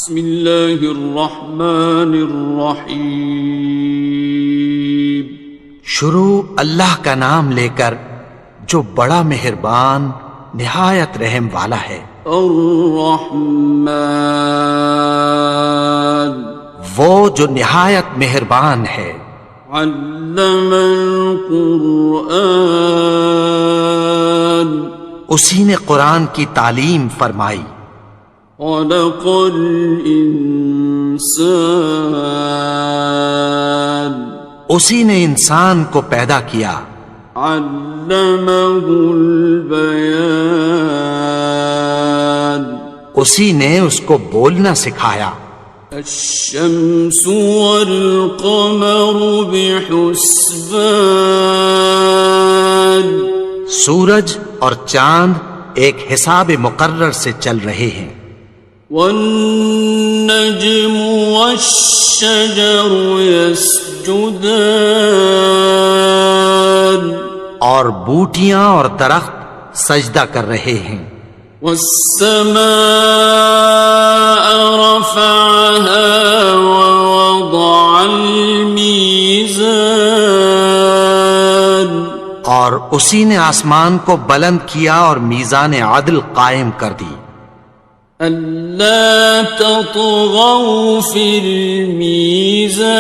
بسم اللہ الرحمن الرحیم. شروع اللہ کا نام لے کر جو بڑا مہربان نہایت رحم والا ہے. الرحمن وہ جو نہایت مہربان ہے. علم القرآن اسی نے قرآن کی تعلیم فرمائی. خلق الانسان اسی نے انسان کو پیدا کیا. علمہ البیان اسی نے اس کو بولنا سکھایا. الشمس والقمر بحسبان سورج اور چاند ایک حساب مقرر سے چل رہے ہیں. والنجم والشجر يسجدان اور بوٹیاں اور درخت سجدہ کر رہے ہیں. والسماء رفعها ووضع الميزان اور اسی نے آسمان کو بلند کیا اور میزان عدل قائم کر دی. ألا تطغوا في الميزان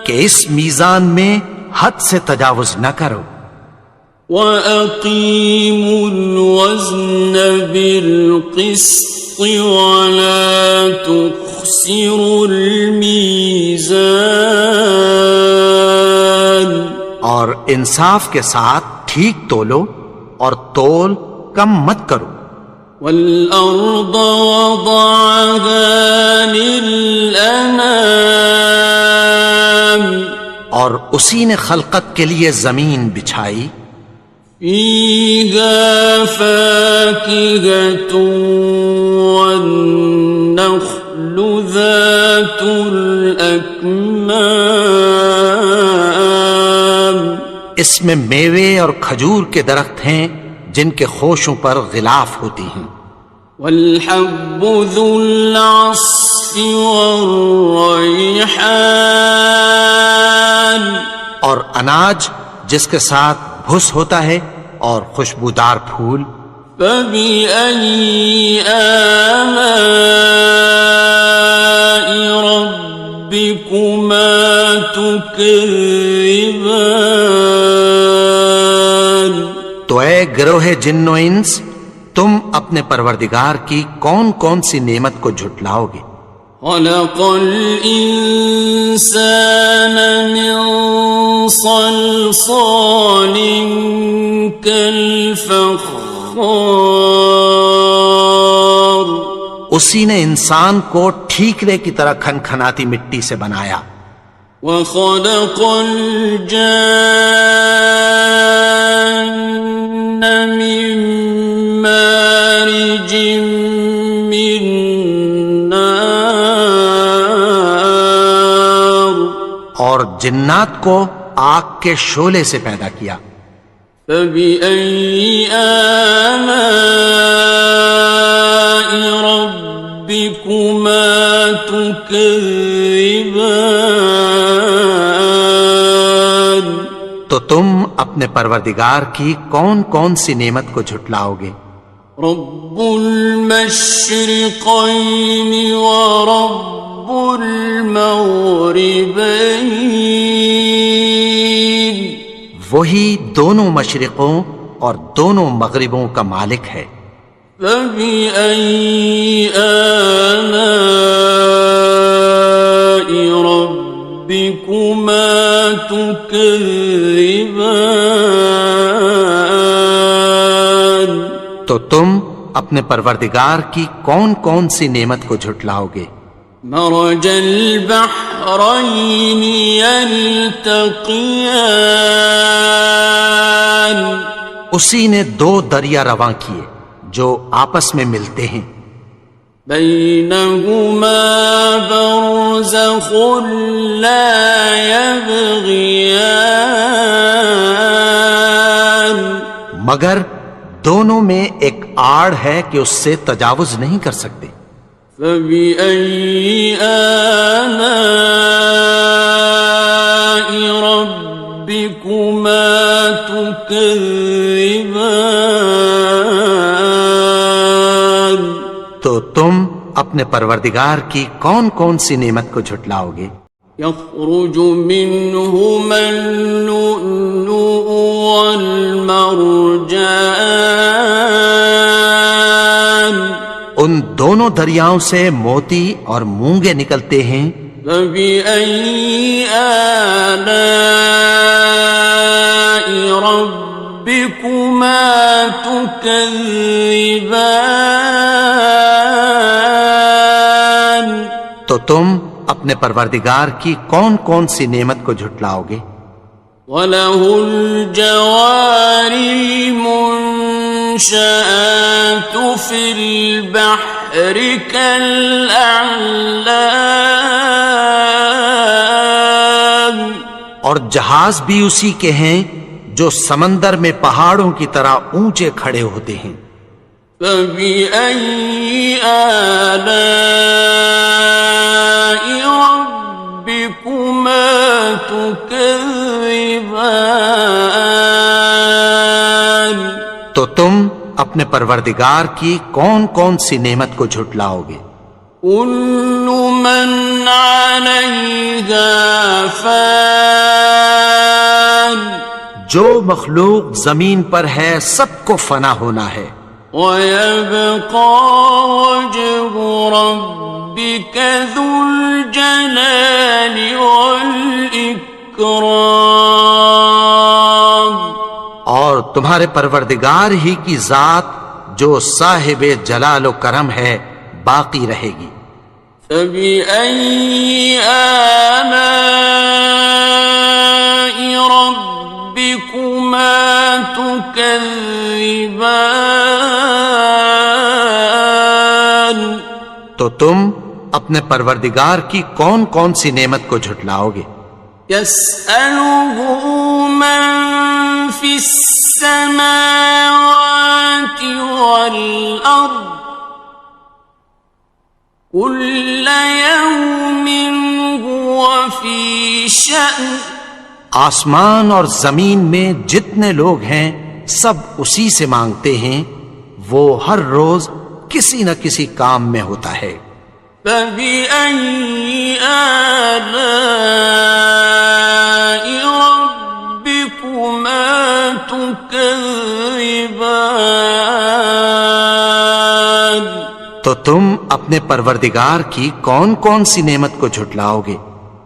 کہ اس میزان میں حد سے تجاوز نہ کرو. وَأَقِيمُوا الْوَزْنَ بِالْقِسْطِ وَلَا تُخْسِرُوا الْمِيزَانَ اور انصاف کے ساتھ ٹھیک تولو اور تول کم مت کرو. وَالْأَرْضَ وَضَعَهَا لِلْأَنَامِ اور اسی نے خلقت کے لیے زمین بچھائی. فِيهَا فَاكِهَةٌ وَالنَّخْلُ ذَاتُ الْأَكْمَامِ اس میں میوے اور کھجور کے درخت ہیں جن کے خوشوں پر غلاف ہوتی ہیں. وَالْحَبُّ ذُو الْعَصْفِ وَالرَّيْحَانِ اور اناج جس کے ساتھ بھس ہوتا ہے اور خوشبودار پھول. فَبِأَيِّ آلَاءِ رَبِّكُمَا تُكَذِّبَانِ تو اے گروہ جن و انس تم اپنے پروردگار کی کون کون سی نعمت کو جھٹلاؤ گے. خلق الإنسان من صلصال كالفخار اسی نے انسان کو ٹھیکرے کی طرح کھنکھناتی مٹی سے بنایا. وخلق الجان من مارج من نار اور جنات کو آگ کے شعلے سے پیدا کیا. فبأي آلاء ربكما تكذبان تو تم اپنے پروردگار کی کون کون سی نعمت کو جھٹلاؤ گے. رب المشرقين ورب المغربين وہی دونوں مشرقوں اور دونوں مغربوں کا مالک ہے. فبأي آلاء ربكما تكذبان تو تم اپنے پروردگار کی کون کون سی نعمت کو جھٹلاؤ گے. مرج البحرين يلتقيان اسی نے دو دریا رواں کیے جو آپس میں ملتے ہیں. بينهما برزخ لا يبغيان مگر دونوں میں ایک آڑ ہے کہ اس سے تجاوز نہیں کر سکتے۔ فبأي آلاء ربكما تكذبان؟ تو تم اپنے پروردگار کی کون کون سی نعمت کو جھٹلاؤ گے؟ يخرج منهما اللؤلؤ والمرجان، ان دونوں دریاؤں سے موتی اور مونگے نکلتے ہیں۔ فبأي آلاء ربكما تكذبان؟ تو تم اپنے پروردگار کی کون کون سی نعمت کو جھٹلاؤ گے؟ وَلَهُ الْجَوَارِ الْمُنشَآتُ فِي الْبَحْرِ كَالْأَعْلَامِ، اور جہاز بھی اسی کے ہیں جو سمندر میں پہاڑوں کی طرح اونچے کھڑے ہوتے ہیں۔ فَبِأَيِّ آلَاءِ رَبِّكُمَا تُكَذِّبَانِ؟ تو تم اپنے پروردگار کی کون کون سی نعمت کو جھٹلاؤ گے؟ كُلُّ مَنْ عَلَيْهَا فَانٍ، جو مخلوق زمین پر ہے سب کو فنا ہونا ہے۔ وَيَبْقَى وَجْهُ رَبِّكَ ذُو الْجَلَالِ وَالْإِكْرَامِ، اور تمہارے پروردگار ہی کی ذات جو صاحب جلال و کرم ہے باقی رہے گی۔ فَبِأَيِّ آلَاءِ رَبِّكُمَا تُكَذِّبَانِ؟ تو تم اپنے پروردگار کی کون کون سی نعمت کو جھٹلاؤ گے؟ يَسْأَلُهُ مَن فِي السَّمَاوَاتِ وَالْأَرْضِ كُلَّ يَوْمٍ هُوَ فِي شَأْنٍ، آسمان اور زمین میں جتنے لوگ ہیں سب اسی سے مانگتے ہیں، وہ ہر روز کسی نہ کسی کام میں ہوتا ہے۔ فَبِأَيِّ آلَاءِ رَبِّكُمَا تُكَذِّبَانِ؟ تو تم اپنے پروردگار کی کون کون سی نعمت کو جھٹلاؤ گے؟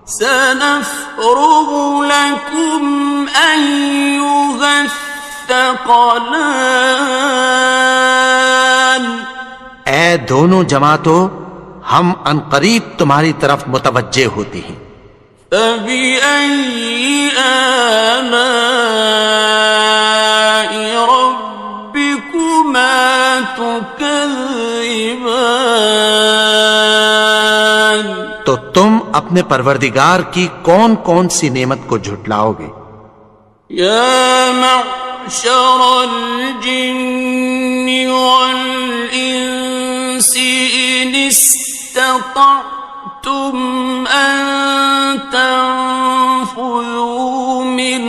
سَنَفْرُغُ لَكُمْ أَيُّهَ الثَّقَلَانِ، اے دونوں جماعتوں، ہم عنقریب تمہاری طرف متوجہ ہوتے ہیں۔ فَبِأَيِّ آلَاءِ رَبِّكُمَا تُكَذِّبَانِ؟ تو تم اپنے پروردگار کی کون کون سی نعمت کو جھٹلاؤ گے؟ يَا مَعْشَرَ الْجِنِّ وَالْإِنسِ إِنِ اسْتَطَعْتُمْ أَن تَنفُذُوا مِنْ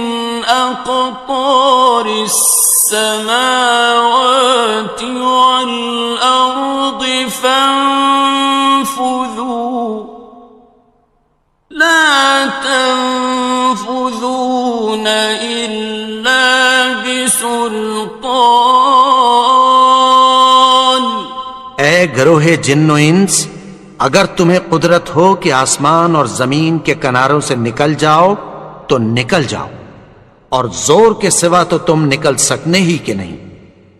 أَقْطَارِ السَّمَاوَاتِ وَالْأَرْضِ فَانفُذُوا لَا تَنفُذُونَ إِلَّا بِسُلْطَانٍ۔ اے گروہ جن و انس، اگر تمہیں قدرت ہو کہ آسمان اور زمین کے کناروں سے نکل جاؤ تو نکل جاؤ، اور زور کے سوا تو تم نکل سکنے ہی کہ نہیں۔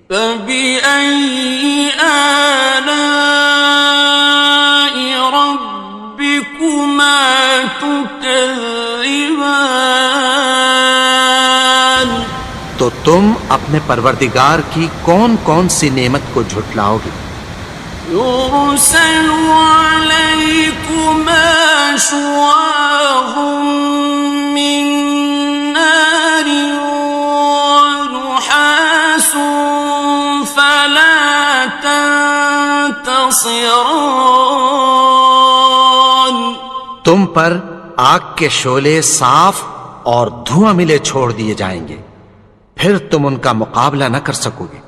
فَبِأَيِّ آلَاءِ رَبِّكُمَا تُكَذِّبَانِ؟ تو تم اپنے پروردگار کی کون کون سی نعمت کو جھٹلاؤ گے؟ يُرْسَلُ عَلَيْكُمَا شُوَاظٌ مِّن نَّارٍ وَنُحَاسٌ فَلَا خاصرون. تم پر آگ کے شعلے صاف اور دھواں ملے چھوڑ دیے جائیں گے، پھر تم ان کا مقابلہ نہ کر سکو گے۔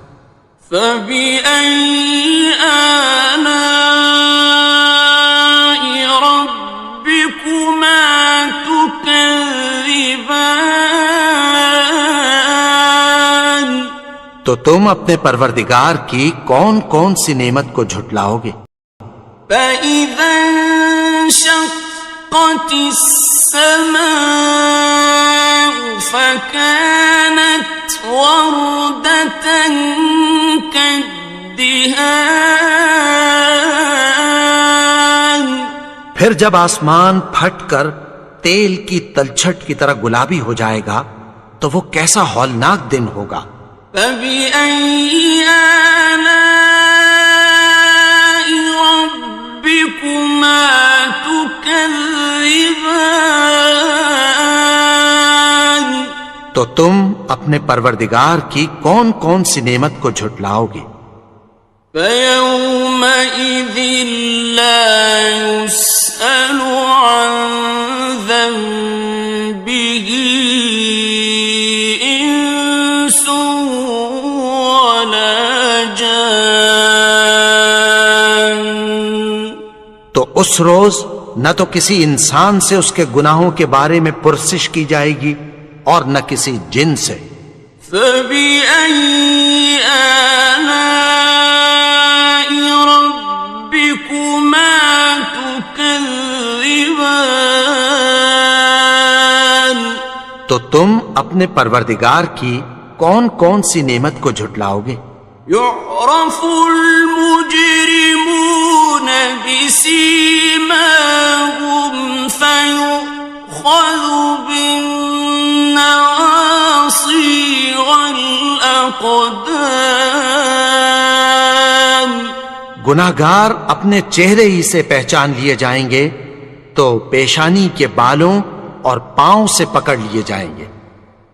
فَبِأَيِّ آلَاءِ رَبِّكُمَا تُكَذِّبَانِ. تو تم اپنے پروردگار کی کون کون سی نعمت کو جھٹلاؤ گے؟ فَإِذَا انشَقَّتِ السَّمَاءُ فَكَانَتْ وَرْدَةً كَالدِّهَانِ. پھر جب آسمان پھٹ کر تیل کی تلچھٹ کی طرح گلابی ہو جائے گا تو وہ کیسا ہولناک دن ہوگا۔ فَبِأَيِّ آلَاءِ رَبِّكُمَا تُكَذِّبَانِ. تو تم اپنے پروردگار کی کون کون سی نعمت کو جھٹلاؤ گے؟ فَيَوْمَئِذٍ لَا يُسْأَلُ عَنْ ذَنبِهِ إِنسٌ وَلَا جَانٌ. تو اس روز نہ تو کسی انسان سے اس کے گناہوں کے بارے میں پرسش کی جائے گی اور نہ کسی جن سے۔ فَبِأَيِّ آلَاءِ رَبِّكُمَا تُكَذِّبَانِ. تو تم اپنے پروردگار کی کون کون سی نعمت کو جھٹلاؤ گے؟ يُعْرَفُ الْمُجْرِمُونَ بِسِيمَاهُمْ فَيُؤْخَذُ بِالنَّوَاصِي وَالْأَقْدَامِ. گناہگار اپنے چہرے ہی سے پہچان لیے جائیں گے تو پیشانی کے بالوں اور پاؤں سے پکڑ لیے جائیں گے۔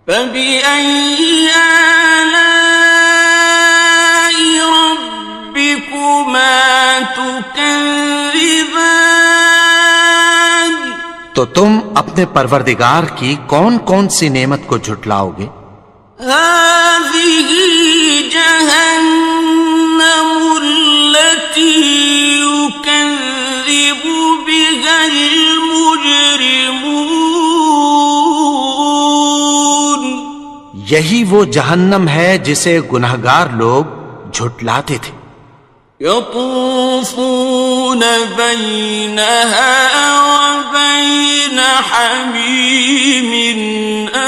فَبِأَيِّ آلَاءِ رَبِّكُمَا تُكَذِّبَانِ. تو تم اپنے پروردگار کی کون کون سی نعمت کو جھٹلاؤ گے؟ هَٰذِهِ جَهَنَّمُ الَّتِي يُكَذِّبُ بِهَا الْمُجْرِمُونَ. یہی وہ جہنم ہے جسے گناہگار لوگ جھٹلاتے تھے۔ يَطُوفُونَ بَيْنَهَا وَبَيْنَ حَمِيمٍ آنٍ.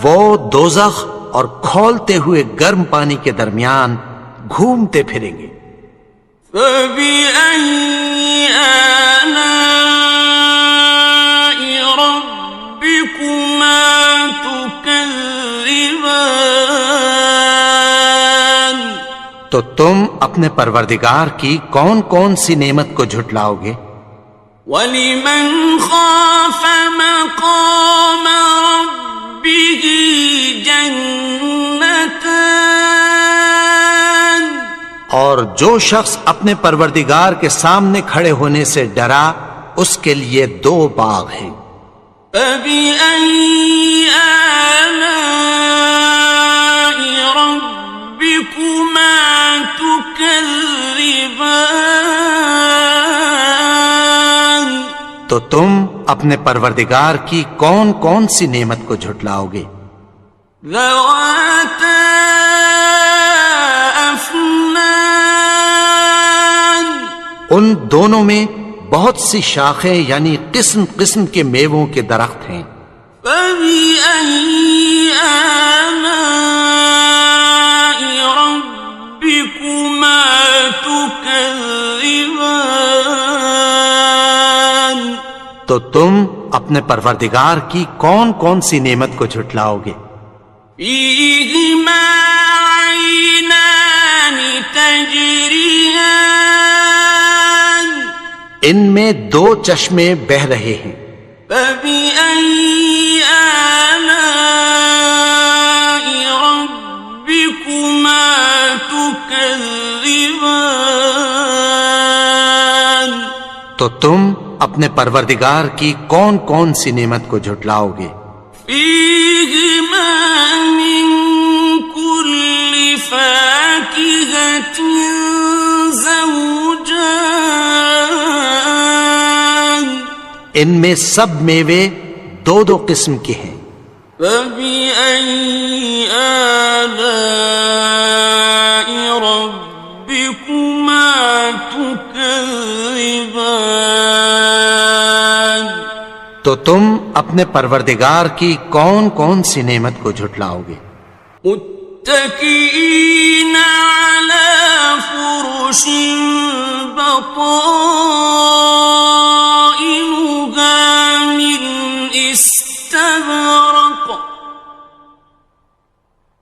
وہ دوزخ اور کھولتے ہوئے گرم پانی کے درمیان گھومتے پھریں گے۔ فَبِأَيِّ آلَاءِ رَبِّكُمَا تُكَذِّبَانِ. تو تم اپنے پروردگار کی کون کون سی نعمت کو جھٹلاؤ گے؟ وَلِمَنْ خَافَ مَقَامَ رَبِّهِ جَنَّتَانِ. اور جو شخص اپنے پروردگار کے سامنے کھڑے ہونے سے ڈرا اس کے لیے دو باغ ہیں۔ فَبِأَيِّ آلَاءِ رَبِّكُمَا تُكَذِّبَانِ. تو تم اپنے پروردگار کی کون کون سی نعمت کو جھٹلاؤ گے؟ ذَوَاتَا أَفْنَانٍ. ان دونوں میں بہت سی شاخیں یعنی قسم قسم کے میووں کے درخت ہیں۔ فَبِأَيِّ آلَاءِ رَبِّكُمَا تُكَذِّبَانِ. تو تم اپنے پروردگار کی کون کون سی نعمت کو جھٹلاؤ گے؟ فِيهِمَا عَيْنَانِ تَجْرِيَانِ. ان میں دو چشمے بہہ رہے ہیں۔ فَبِأَيِّ آلَاءِ رَبِّكُمَا تُكَذِّبَانِ. تكذبان تو تم اپنے پروردگار کی کون کون سی نعمت کو جھٹلاؤ گے؟ فيهما من كل فاكهة زوجان ان میں سب میوے دو دو قسم کے ہیں۔ فبأي آلاء ربكما تكذبان تو تم اپنے پروردگار کی کون کون سی نعمت کو جھٹلاؤ گے؟ متكئين على فرش بطائنها من استبرق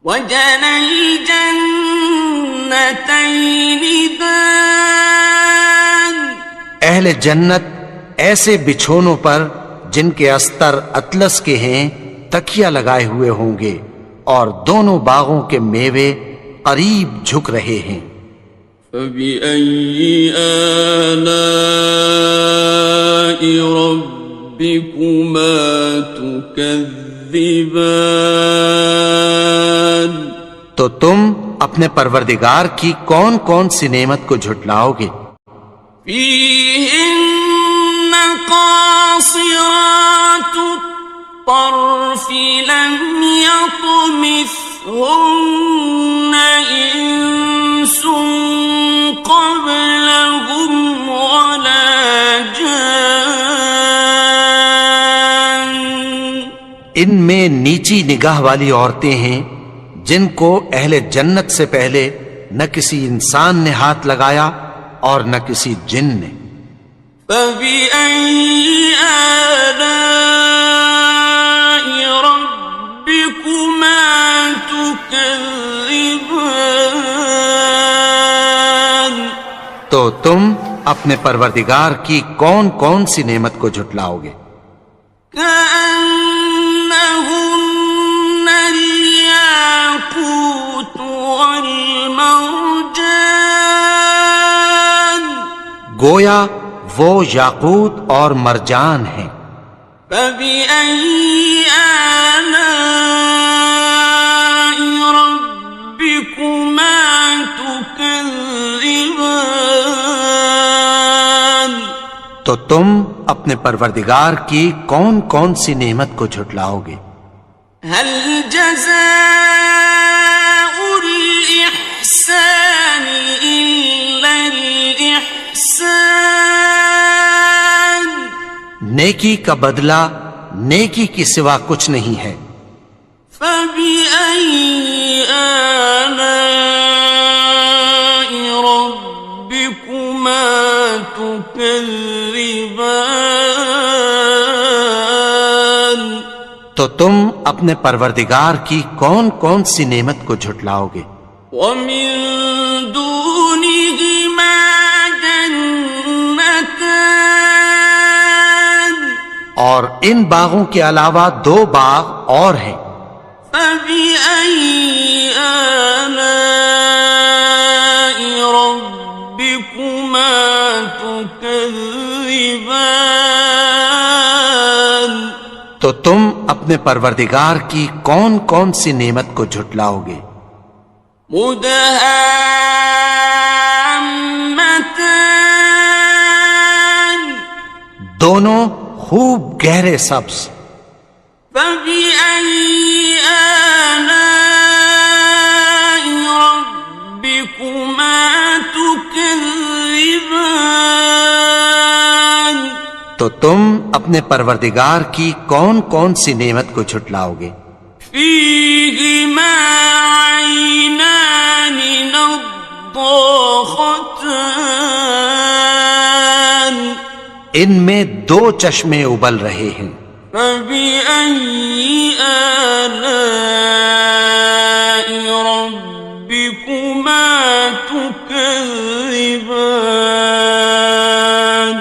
وجنى الجنتين دان اہل جنت ایسے بچھونوں پر جن کے استر اطلس کے ہیں تکیہ لگائے ہوئے ہوں گے، اور دونوں باغوں کے میوے قریب جھک رہے ہیں۔ فبأي آلاء ربكما تكذبان تو تم اپنے پروردگار کی کون کون سی نعمت کو جھٹلاؤ گے؟ فيهن قاصرات الطرف لم يطمثهن إنس قبلهم ولا جان ان میں نیچی نگاہ والی عورتیں ہیں جن کو اہل جنت سے پہلے نہ کسی انسان نے ہاتھ لگایا اور نہ کسی جن نے۔ فبأي آلاء ربكما تكذبان تو تم اپنے پروردگار کی کون کون سی نعمت کو جھٹلاؤ گے؟ كأنهن الياقوت والمرجان گویا وہ یاقوت اور مرجان ہیں۔ فبأي آلاء ربكما تكذبان تو تم اپنے پروردگار کی کون کون سی نعمت کو جھٹلاؤ گے؟ هل جزاء الإحسان إلا الإحسان نیکی کا بدلہ نیکی کی سوا کچھ نہیں ہے۔ فبأي آلاء ربكما تكذبان تو تم اپنے پروردگار کی کون کون سی نعمت کو جھٹلاؤ گے؟ ومن دونهما جنتان اور ان باغوں کے علاوہ دو باغ اور ہیں۔ فبأي آلاء ربكما تكذبان تو تم اپنے پروردگار کی کون کون سی نعمت کو جھٹلاؤ گے؟ مدهامتان دونوں خوب گہرے سبز۔ فبأي آلاء ربكما تكذبان تو تم اپنے پروردگار کی کون کون سی نعمت کو جھٹلاؤ گے؟ فيهما عينان نضاختان ان میں دو چشمے ابل رہے ہیں۔ فبأي آلاء ربكما تكذبان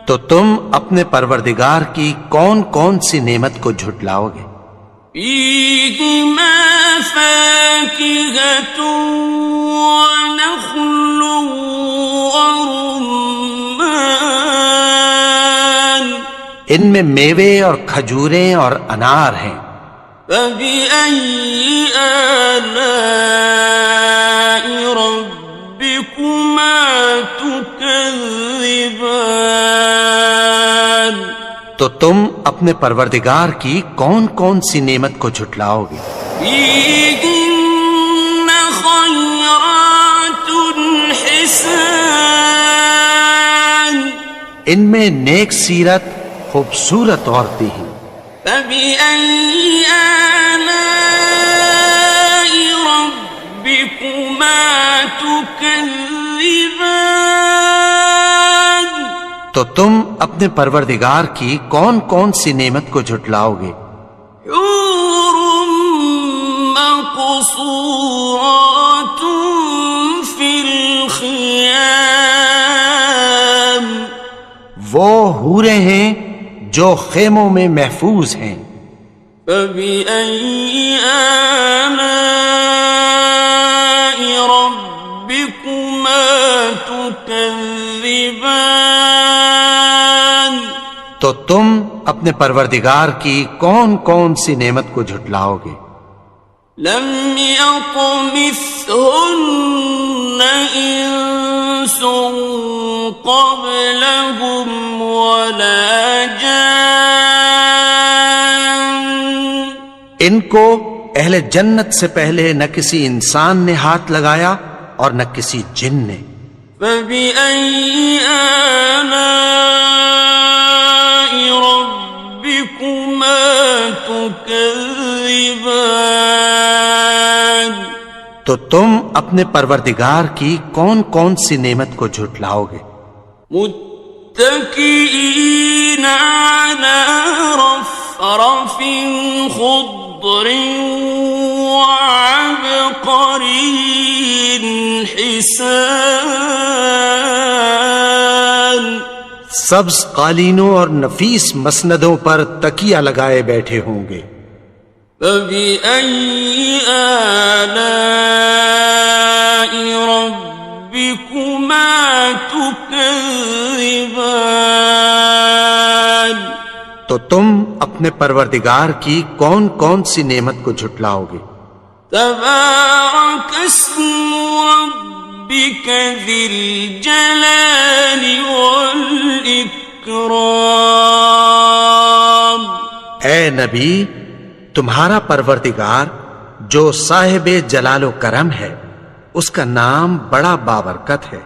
تو تم اپنے پروردگار کی کون کون سی نعمت کو جھٹلاؤ گے؟ فيهما فاكهة ونخل ورمان ان میں میوے اور کھجوریں اور انار ہیں. فبأي آلاء ربكما تكذبان تو تم اپنے پروردگار کی کون کون سی نعمت کو جھٹلاؤ گے؟ فيهن خيرات حسان ان میں نیک سیرت خوبصورت عورتیں ہیں. فبأي آلاء ربكما تكذبان تو تم اپنے پروردگار کی کون کون سی نعمت کو جھٹلاؤ گے؟ حور مقصورات في الخيام وہ حوریں ہیں جو خیموں میں محفوظ ہیں. فبأي آلاء ربكما تكذبان تو تم اپنے پروردگار کی کون کون سی نعمت کو جھٹلاؤ گے؟ لم يطمثهن إنس قبلهم ولا جان ان کو اہل جنت سے پہلے نہ کسی انسان نے ہاتھ لگایا اور نہ کسی جن نے. فبأي آلاء ربكما تكذبان تو تم اپنے پروردگار کی کون کون سی نعمت کو جھٹلاؤ گے؟ متكئين على رفرف خضر وعبقري حسان سبز قالینوں اور نفیس مسندوں پر تکیہ لگائے بیٹھے ہوں گے. فبأي آلاء ربكما تكذبان تو تم اپنے پروردگار کی کون کون سی نعمت کو جھٹلاؤ گے؟ تبارك اسم ربك ذي الجلال والإكرام اے نبی، تمہارا پروردگار جو صاحب جلال و کرم ہے، اس کا نام بڑا بابرکت ہے.